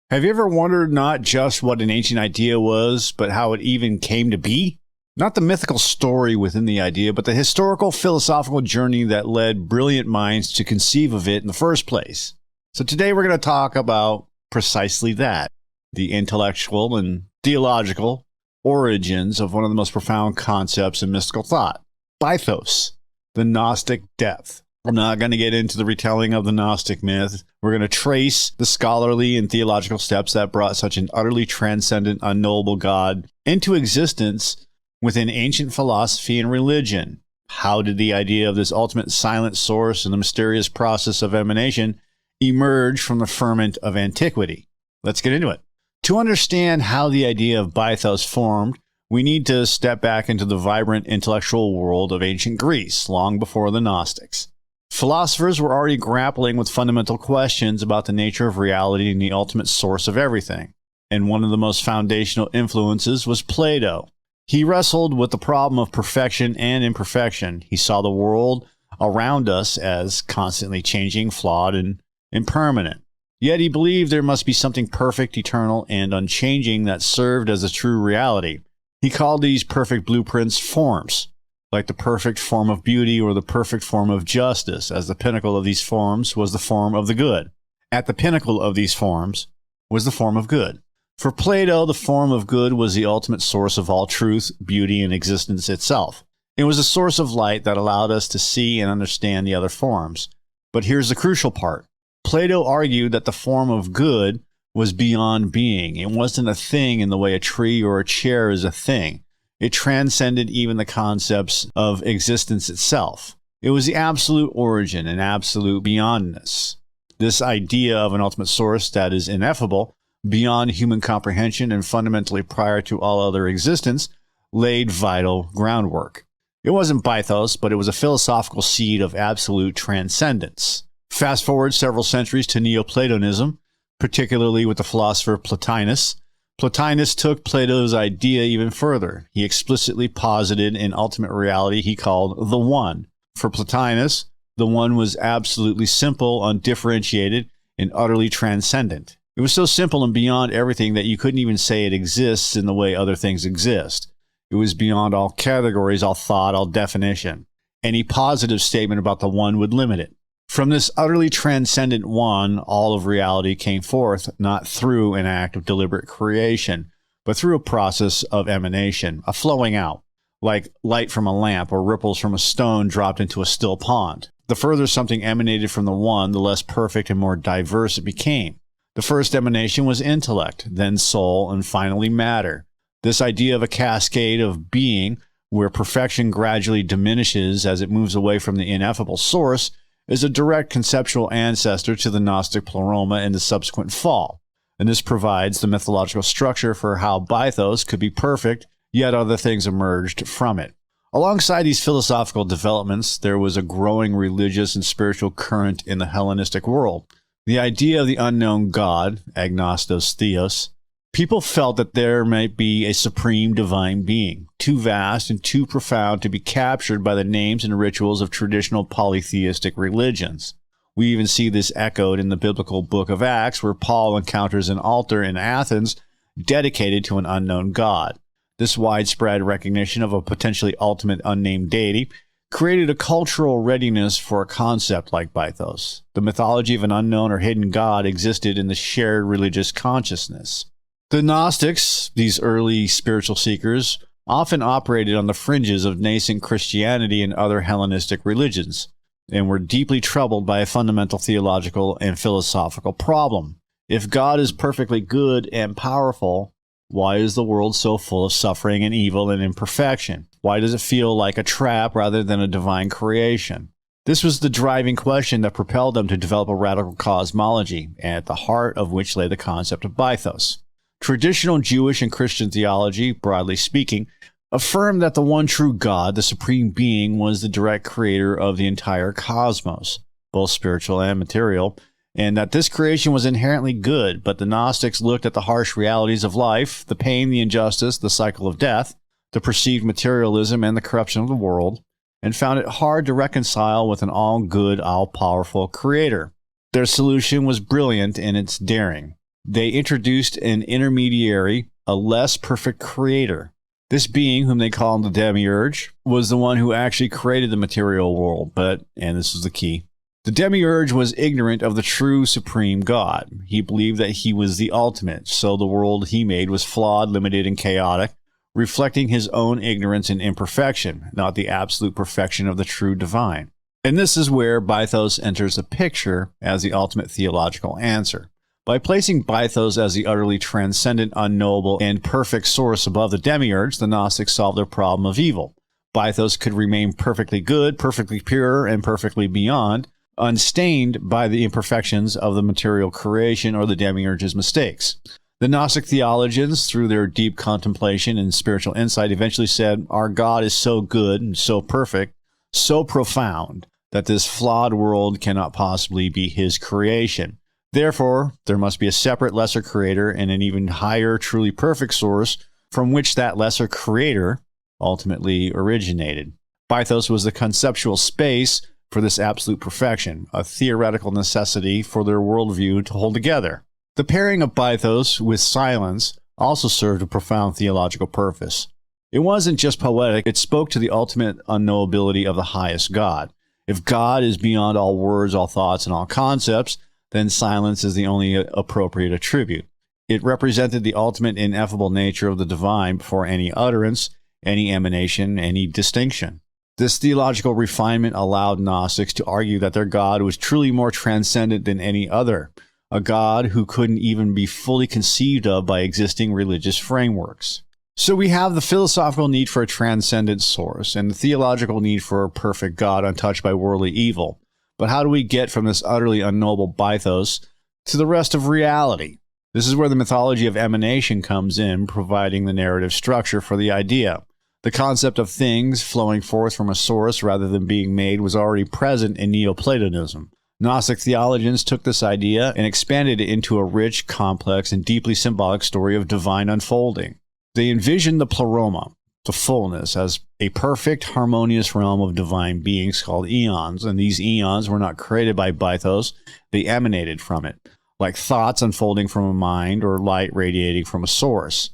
Have you ever wondered not just what an ancient idea was, but how it even came to be? Not the mythical story within the idea, but the historical, philosophical journey that led brilliant minds to conceive of it in the first place. So today we're going to talk about precisely that, the intellectual and theological origins of one of the most profound concepts in mystical thought, Bythos, the Gnostic depth. I'm not going to get into the retelling of the Gnostic myth. We're going to trace the scholarly and theological steps that brought such an utterly transcendent, unknowable God into existence within ancient philosophy and religion. How did the idea of this ultimate silent source and the mysterious process of emanation emerge from the ferment of antiquity? Let's get into it. To understand how the idea of Bythos formed, we need to step back into the vibrant intellectual world of ancient Greece, long before the Gnostics. Philosophers were already grappling with fundamental questions about the nature of reality and the ultimate source of everything. And one of the most foundational influences was Plato. He wrestled with the problem of perfection and imperfection. He saw the world around us as constantly changing, flawed, and impermanent. Yet he believed there must be something perfect, eternal, and unchanging that served as a true reality. He called these perfect blueprints forms, like the perfect form of beauty or the perfect form of justice, as the pinnacle of these forms was the form of the good. At the pinnacle of these forms was the form of good. For Plato, the form of good was the ultimate source of all truth, beauty, and existence itself. It was a source of light that allowed us to see and understand the other forms. But here's the crucial part. Plato argued that the form of good was beyond being. It wasn't a thing in the way a tree or a chair is a thing. It transcended even the concepts of existence itself. It was the absolute origin and absolute beyondness. This idea of an ultimate source that is ineffable, beyond human comprehension, and fundamentally prior to all other existence, laid vital groundwork. It wasn't Bythos, but it was a philosophical seed of absolute transcendence. Fast forward several centuries to Neoplatonism, particularly with the philosopher Plotinus. Plotinus took Plato's idea even further. He explicitly posited an ultimate reality he called the One. For Plotinus, the One was absolutely simple, undifferentiated, and utterly transcendent. It was so simple and beyond everything that you couldn't even say it exists in the way other things exist. It was beyond all categories, all thought, all definition. Any positive statement about the One would limit it. From this utterly transcendent One, all of reality came forth, not through an act of deliberate creation, but through a process of emanation, a flowing out, like light from a lamp or ripples from a stone dropped into a still pond. The further something emanated from the One, the less perfect and more diverse it became. The first emanation was intellect, then soul, and finally matter. This idea of a cascade of being, where perfection gradually diminishes as it moves away from the ineffable source, is a direct conceptual ancestor to the Gnostic pleroma and the subsequent fall. And this provides the mythological structure for how Bythos could be perfect, yet other things emerged from it. Alongside these philosophical developments, there was a growing religious and spiritual current in the Hellenistic world. The idea of the unknown God, agnostos theos, people felt that there might be a supreme divine being, too vast and too profound to be captured by the names and rituals of traditional polytheistic religions. We even see this echoed in the biblical book of Acts, where Paul encounters an altar in Athens dedicated to an unknown God. This widespread recognition of a potentially ultimate unnamed deity created a cultural readiness for a concept like Bythos. The mythology of an unknown or hidden God existed in the shared religious consciousness. The Gnostics, these early spiritual seekers, often operated on the fringes of nascent Christianity and other Hellenistic religions, and were deeply troubled by a fundamental theological and philosophical problem. If God is perfectly good and powerful, why is the world so full of suffering and evil and imperfection? Why does it feel like a trap rather than a divine creation? This was the driving question that propelled them to develop a radical cosmology, at the heart of which lay the concept of Bythos. Traditional Jewish and Christian theology, broadly speaking, affirmed that the one true God, the supreme being, was the direct creator of the entire cosmos, both spiritual and material, and that this creation was inherently good. But the Gnostics looked at the harsh realities of life, the pain, the injustice, the cycle of death, the perceived materialism, and the corruption of the world, and found it hard to reconcile with an all-good, all-powerful creator. Their solution was brilliant in its daring. they introduced an intermediary, a less perfect creator. This being, whom they called the demiurge, was the one who actually created the material world, but, and this is the key, the demiurge was ignorant of the true supreme God. He believed that he was the ultimate, so the world he made was flawed, limited, and chaotic, reflecting his own ignorance and imperfection, not the absolute perfection of the true divine. And this is where Bythos enters the picture as the ultimate theological answer. By placing Bythos as the utterly transcendent, unknowable, and perfect source above the demiurge, the Gnostics solved their problem of evil. Bythos could remain perfectly good, perfectly pure, and perfectly beyond, unstained by the imperfections of the material creation or the demiurge's mistakes. The Gnostic theologians, through their deep contemplation and spiritual insight, eventually said, our God is so good and so perfect, so profound, that this flawed world cannot possibly be his creation. Therefore, there must be a separate lesser creator and an even higher, truly perfect source from which that lesser creator ultimately originated. Bythos was the conceptual space for this absolute perfection, a theoretical necessity for their worldview to hold together. The pairing of Bythos with silence also served a profound theological purpose. It wasn't just poetic, it spoke to the ultimate unknowability of the highest God. If God is beyond all words, all thoughts, and all concepts, then silence is the only appropriate attribute. It represented the ultimate ineffable nature of the divine before any utterance, any emanation, any distinction. This theological refinement allowed Gnostics to argue that their God was truly more transcendent than any other, a God who couldn't even be fully conceived of by existing religious frameworks. So we have the philosophical need for a transcendent source and the theological need for a perfect God untouched by worldly evil. But how do we get from this utterly unknowable Bythos to the rest of reality? This is where the mythology of emanation comes in, providing the narrative structure for the idea. The concept of things flowing forth from a source rather than being made was already present in Neoplatonism. Gnostic theologians took this idea and expanded it into a rich, complex, and deeply symbolic story of divine unfolding. They envisioned the pleroma, the fullness, as a perfect, harmonious realm of divine beings called eons, and these eons were not created by Bythos, they emanated from it, like thoughts unfolding from a mind or light radiating from a source.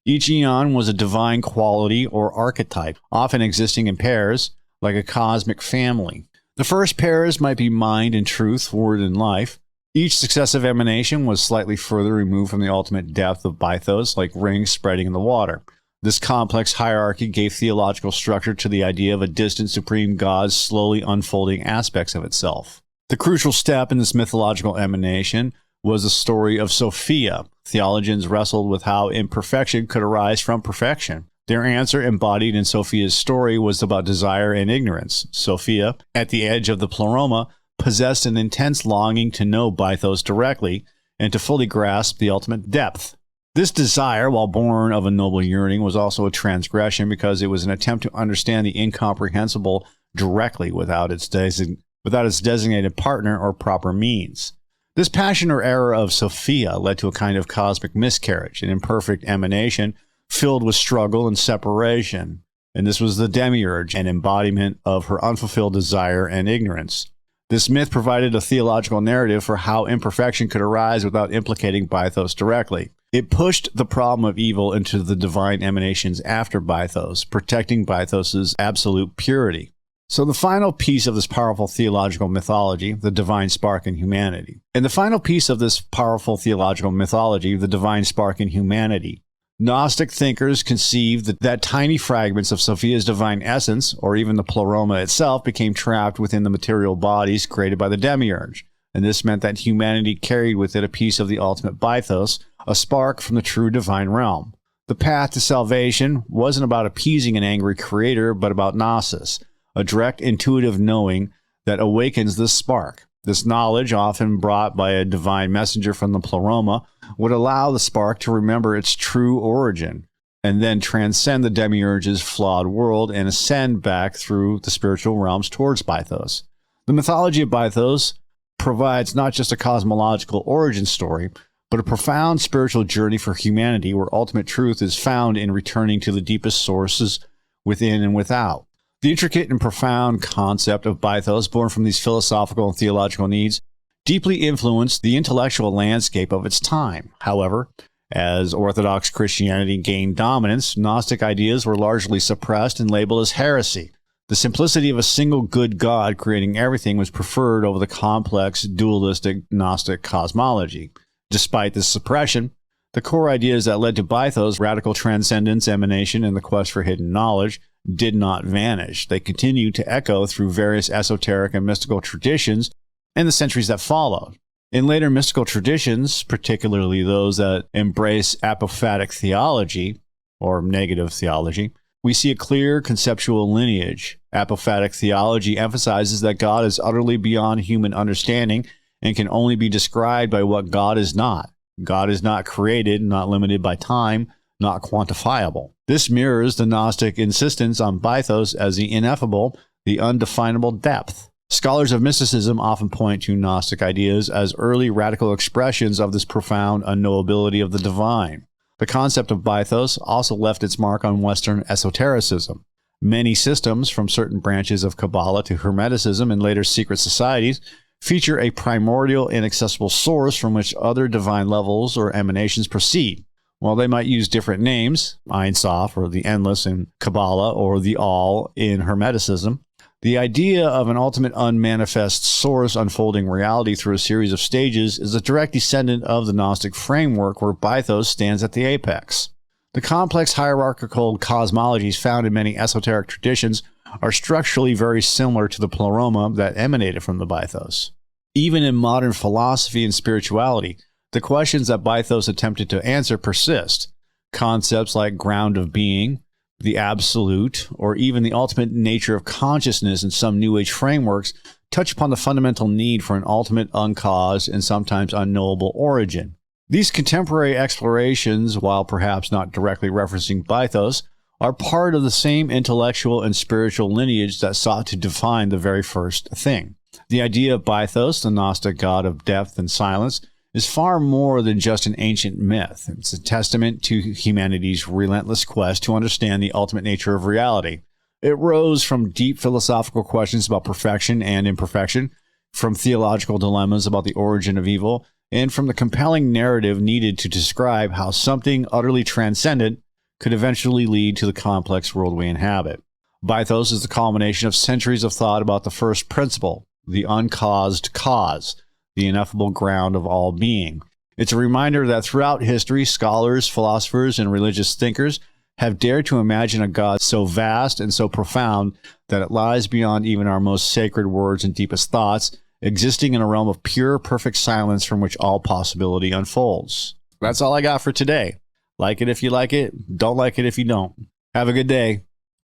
Each eon was a divine quality or archetype, often existing in pairs, like a cosmic family. The first pairs might be mind and truth, word and life. Each successive emanation was slightly further removed from the ultimate depth of Bythos, like rings spreading in the water. This complex hierarchy gave theological structure to the idea of a distant supreme God slowly unfolding aspects of itself. The crucial step in this mythological emanation was the story of Sophia. Theologians wrestled with how imperfection could arise from perfection. Their answer, embodied in Sophia's story, was about desire and ignorance. Sophia, at the edge of the pleroma, possessed an intense longing to know Bythos directly and to fully grasp the ultimate depth. This desire, while born of a noble yearning, was also a transgression because it was an attempt to understand the incomprehensible directly without its designated partner or proper means. This passion or error of Sophia led to a kind of cosmic miscarriage, an imperfect emanation filled with struggle and separation. And this was the demiurge, an embodiment of her unfulfilled desire and ignorance. This myth provided a theological narrative for how imperfection could arise without implicating Bythos directly. It pushed the problem of evil into the divine emanations after Bythos, protecting Bythos' absolute purity. So the final piece of this powerful theological mythology, the divine spark in humanity. And the final piece of this powerful theological mythology, the divine spark in humanity. Gnostic thinkers conceived that tiny fragments of Sophia's divine essence, or even the pleroma itself, became trapped within the material bodies created by the demiurge. And this meant that humanity carried with it a piece of the ultimate Bythos, a spark from the true divine realm. The path to salvation wasn't about appeasing an angry creator, but about gnosis, a direct intuitive knowing that awakens this spark. This knowledge, often brought by a divine messenger from the pleroma, would allow the spark to remember its true origin, and then transcend the demiurge's flawed world and ascend back through the spiritual realms towards Bythos. The mythology of Bythos provides not just a cosmological origin story, but a profound spiritual journey for humanity where ultimate truth is found in returning to the deepest sources within and without. The intricate and profound concept of Bythos, born from these philosophical and theological needs, deeply influenced the intellectual landscape of its time. However, as Orthodox Christianity gained dominance, Gnostic ideas were largely suppressed and labeled as heresy. The simplicity of a single good God creating everything was preferred over the complex, dualistic Gnostic cosmology. Despite this suppression, the core ideas that led to Bythos, radical transcendence, emanation, and the quest for hidden knowledge, did not vanish. They continued to echo through various esoteric and mystical traditions in the centuries that followed. In later mystical traditions, particularly those that embrace apophatic theology, or negative theology, we see a clear conceptual lineage. Apophatic theology emphasizes that God is utterly beyond human understanding and can only be described by what God is not. God is not created, not limited by time, not quantifiable. This mirrors the Gnostic insistence on Bythos as the ineffable, the undefinable depth. Scholars of mysticism often point to Gnostic ideas as early radical expressions of this profound unknowability of the divine. The concept of Bythos also left its mark on Western esotericism. Many systems, from certain branches of Kabbalah to Hermeticism and later secret societies, feature a primordial, inaccessible source from which other divine levels or emanations proceed. While they might use different names, Ein Sof or the Endless in Kabbalah or the All in Hermeticism, the idea of an ultimate unmanifest source unfolding reality through a series of stages is a direct descendant of the Gnostic framework where Bythos stands at the apex. The complex hierarchical cosmologies found in many esoteric traditions are structurally very similar to the pleroma that emanated from the Bythos. Even in modern philosophy and spirituality, the questions that Bythos attempted to answer persist. Concepts like ground of being, the absolute, or even the ultimate nature of consciousness in some New Age frameworks touch upon the fundamental need for an ultimate uncaused and sometimes unknowable origin. These contemporary explorations, while perhaps not directly referencing Bythos, are part of the same intellectual and spiritual lineage that sought to define the very first thing. The idea of Bythos, the Gnostic god of depth and silence, is far more than just an ancient myth. It's a testament to humanity's relentless quest to understand the ultimate nature of reality. It rose from deep philosophical questions about perfection and imperfection, from theological dilemmas about the origin of evil, and from the compelling narrative needed to describe how something utterly transcendent could eventually lead to the complex world we inhabit. Bythos is the culmination of centuries of thought about the first principle, the uncaused cause, the ineffable ground of all being. It's a reminder that throughout history, scholars, philosophers, and religious thinkers have dared to imagine a God so vast and so profound that it lies beyond even our most sacred words and deepest thoughts, existing in a realm of pure, perfect silence from which all possibility unfolds. That's all I got for today. Like it if you like it, don't like it if you don't. Have a good day.